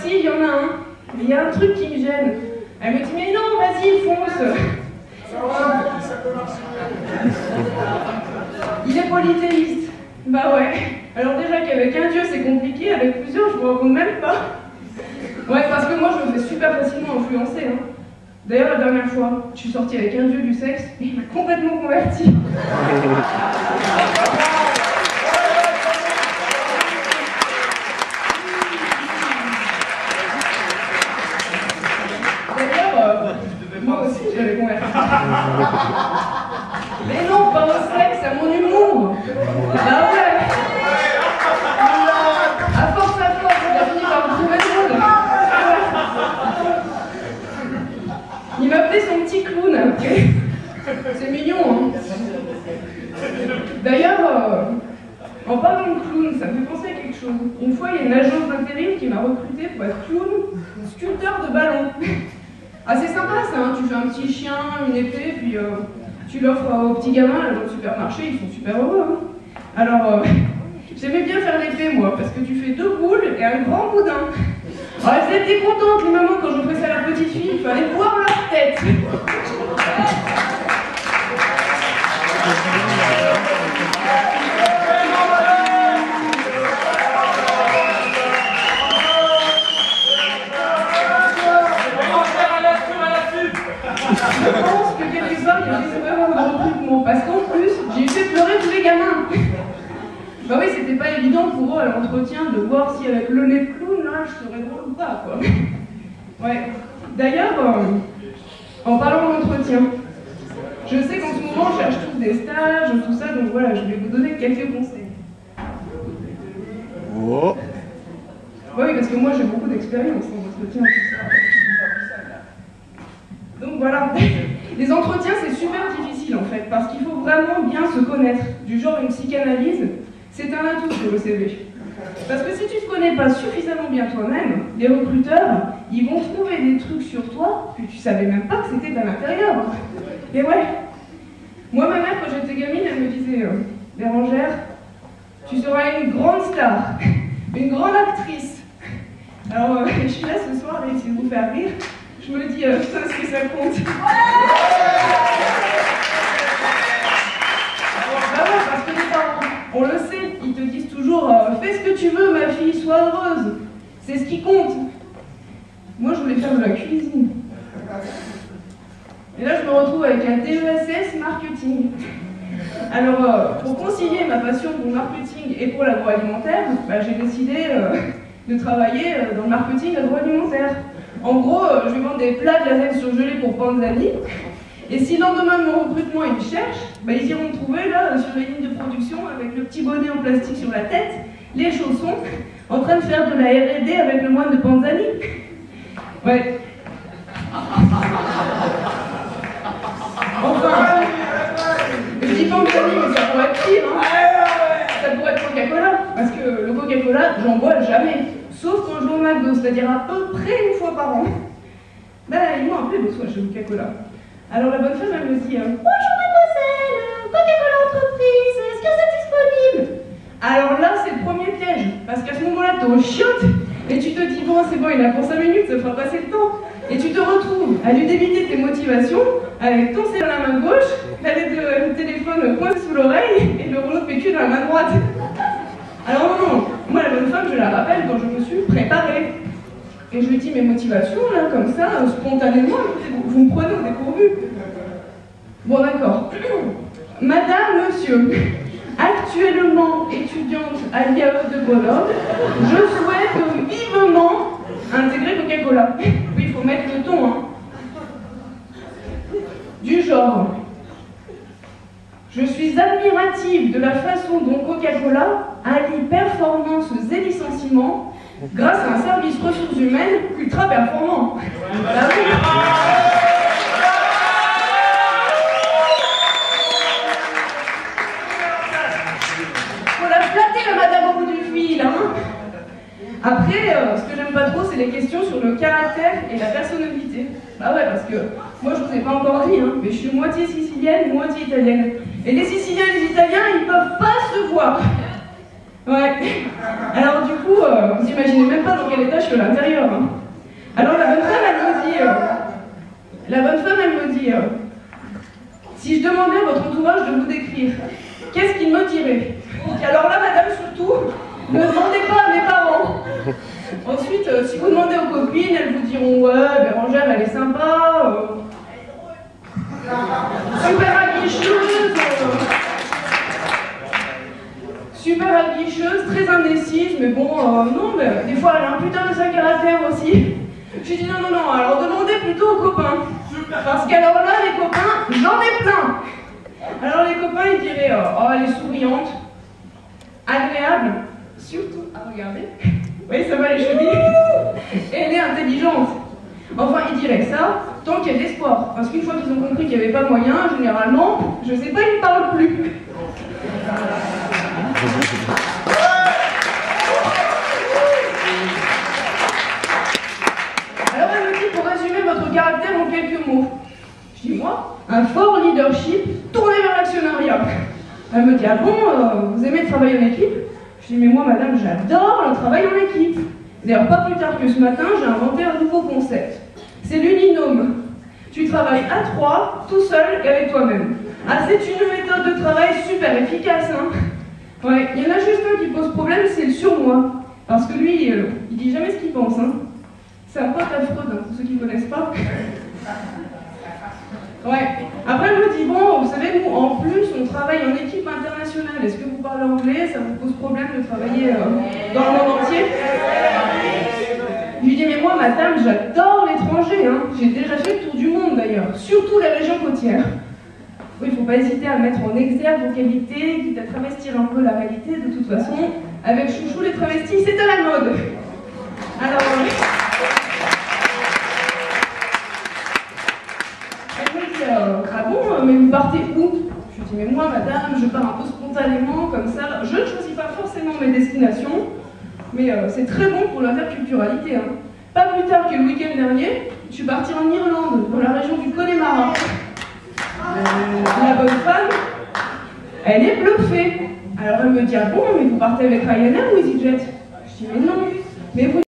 si, il y en a un. Mais il y a un truc qui me gêne. Elle me dit, mais non, vas-y, fonce. Il est polythéiste. Bah ouais. Alors déjà qu'avec un dieu c'est compliqué, avec plusieurs je me rends compte même pas. Ouais, parce que moi je me fais super facilement influencer. Hein. D'ailleurs la dernière fois, je suis sortie avec un dieu du sexe et il m'a complètement converti. D'ailleurs, moi aussi j'avais converti. Mais non, pas au sexe, à mon humour. Bah ouais. À force, il a fini par me trouver drôle. Il m'appelait son petit clown après. C'est mignon, hein. D'ailleurs, en parlant de clown, ça me fait penser à quelque chose. Une fois, il y a une agence d'intérim qui m'a recruté pour être clown, sculpteur de ballon. Ah, c'est sympa ça, hein. Tu fais un petit chien, une épée, puis tu l'offres aux petits gamins dans le supermarché, ils sont super heureux. Hein. Alors, j'aimais bien faire l'épée, moi, parce que tu fais 2 boules et un grand boudin. Alors, elles étaient contentes, les mamans, quand j'offrais ça à la petite fille, il fallait voir leur tête. Je pense que quelque part, il y a des erreurs de recrutement, parce qu'en plus, j'ai fait pleurer tous les gamins. Bah oui, c'était pas évident pour eux à l'entretien de voir si avec le nez de clown, là, je serais drôle ou pas, quoi. Ouais. D'ailleurs, en parlant d'entretien, je sais qu'en ce moment, je cherche tous des stages, tout ça, donc voilà, je vais vous donner quelques conseils. Oh. Bah oui, parce que moi, j'ai beaucoup d'expérience en entretien, tout ça. Donc voilà, les entretiens c'est super difficile en fait, parce qu'il faut vraiment bien se connaître, du genre une psychanalyse, c'est un atout sur le CV. Parce que si tu ne te connais pas suffisamment bien toi-même, les recruteurs, ils vont trouver des trucs sur toi que tu savais même pas que c'était à l'intérieur. Et ouais, moi ma mère quand j'étais gamine, elle me disait, Bérangère, tu seras une grande star, une grande actrice. Alors je suis là ce soir et essayer de vous faire rire. Je me dis, putain, est-ce que ça compte? Bah ouais, parce que les parents, on le sait, ils te disent toujours, fais ce que tu veux, ma fille, sois heureuse. C'est ce qui compte. Moi, je voulais faire de la cuisine. Et là, je me retrouve avec un DESS marketing. Alors, pour concilier ma passion pour le marketing et pour l'agroalimentaire, bah, j'ai décidé de travailler dans le marketing agroalimentaire. En gros, je vais vendre des plats de lasagne surgelés pour Panzani. Et si le lendemain de mon recrutement ils me cherchent, bah, ils iront me trouver là sur les lignes de production avec le petit bonnet en plastique sur la tête, les chaussons, en train de faire de la R&D avec le moine de Panzani. Ouais. Enfin, je dis Panzani, mais ça pourrait être pire, hein. Ça pourrait être Coca-Cola, parce que le Coca-Cola, j'en bois jamais. Sauf quand je vais au McDo, c'est-à-dire à peu près une fois par an. Ben, ils m'ont appelé l'autre fois chez Coca-Cola. Alors la bonne femme, elle me dit bonjour mademoiselle, Coca-Cola entreprise, est-ce que c'est disponible? Alors là, c'est le premier piège, parce qu'à ce moment-là, t'es au chiotte, et tu te dis bon, c'est bon, il a pour 5 minutes, ça fera passer le temps. Et tu te retrouves à lui débiter tes motivations, avec ton cellulaire dans la main gauche, le téléphone coincé sous l'oreille, et le rouleau de PQ dans la main droite. Alors non, moi la bonne femme, je la rappelle quand je me suis préparée. Et je lui dis mes motivations, là, comme ça, spontanément, vous me prenez au dépourvu. Bon, d'accord. Madame, monsieur, actuellement étudiante à l'IAE de Grenoble, je souhaite vivement intégrer Coca-Cola. Oui, il faut mettre le ton, hein. Du genre... Je suis admirative de la façon dont Coca-Cola allie performance et licenciement grâce à un service ressources humaines ultra performant. Voilà. Faut la flatter la madame au bout du fil, hein. Après, ce que j'aime pas trop, c'est les questions sur le caractère et la personnalité. Bah ouais, parce que moi je vous ai pas encore dit, hein, mais je suis moitié sicilienne, moitié italienne. Et les Siciliens et les Italiens, ils peuvent pas se voir. Ouais. Alors du coup, vous imaginez même pas dans quel état je suis à l'intérieur. Hein. Alors la bonne femme, elle me dit, si je demandais à votre entourage de vous décrire, qu'est-ce qu'il me dirait? Et alors là, madame, surtout, ne demandez pas à mes parents. Ensuite, si vous demandez aux copines, elles vous diront, ouais, Bérangère, elle est sympa, super aguicheuse, très indécise, mais bon, non, mais des fois, elle a un putain de sale caractère aussi. J'ai dit non, alors demandez plutôt aux copains. Parce qu'alors là, les copains, j'en ai plein. Alors les copains, ils diraient, oh, elle est souriante, agréable, surtout à regarder. Oui, ça va les chevilles. Et elle est intelligente. Enfin, ils diraient ça tant qu'il y a de l'espoir. Parce qu'une fois qu'ils ont compris qu'il n'y avait pas moyen, généralement, je sais pas, ils ne parlent plus. Alors elle me dit, pour résumer votre caractère en quelques mots. Je dis, moi, un fort leadership tourné vers l'actionnariat. Elle me dit, ah bon, vous aimez travailler en équipe? Je dis, mais moi, madame, j'adore le travail en équipe. D'ailleurs, pas plus tard que ce matin, j'ai inventé un nouveau concept. C'est l'uninome. Tu travailles à 3, tout seul et avec toi-même. Ah, c'est une méthode de travail super efficace, hein. Ouais, il y en a juste un qui pose problème, c'est le surmoi. Parce que lui, il dit jamais ce qu'il pense, hein. C'est un pote à Freud, hein, pour ceux qui ne connaissent pas. Ouais. Après, elle me dit, bon, vous savez, nous, en plus, on travaille en équipe internationale. Est-ce que vous parlez anglais? Ça vous pose problème de travailler dans le monde entier? Je lui dis, mais moi, madame, j'adore l'étranger. Hein. J'ai déjà fait le tour du monde, d'ailleurs. Surtout les régions côtières. Oui, il ne faut pas hésiter à mettre en exergue vos qualités, quitte à travestir un peu la réalité. De toute façon, avec Chouchou, les travestis, c'est à la mode. Alors... ah bon, mais vous partez où? Je lui dis, mais moi, madame, je pars un peu spontanément, comme ça. Je ne choisis pas forcément mes destinations, mais c'est très bon pour l'interculturalité. Hein. Pas plus tard que le week-end dernier, je suis partie en Irlande, dans la région du Connemara. La bonne femme, elle est bluffée. Alors elle me dit, ah bon, mais vous partez avec Ryanair ou EasyJet? Je dis, mais non, mais vous...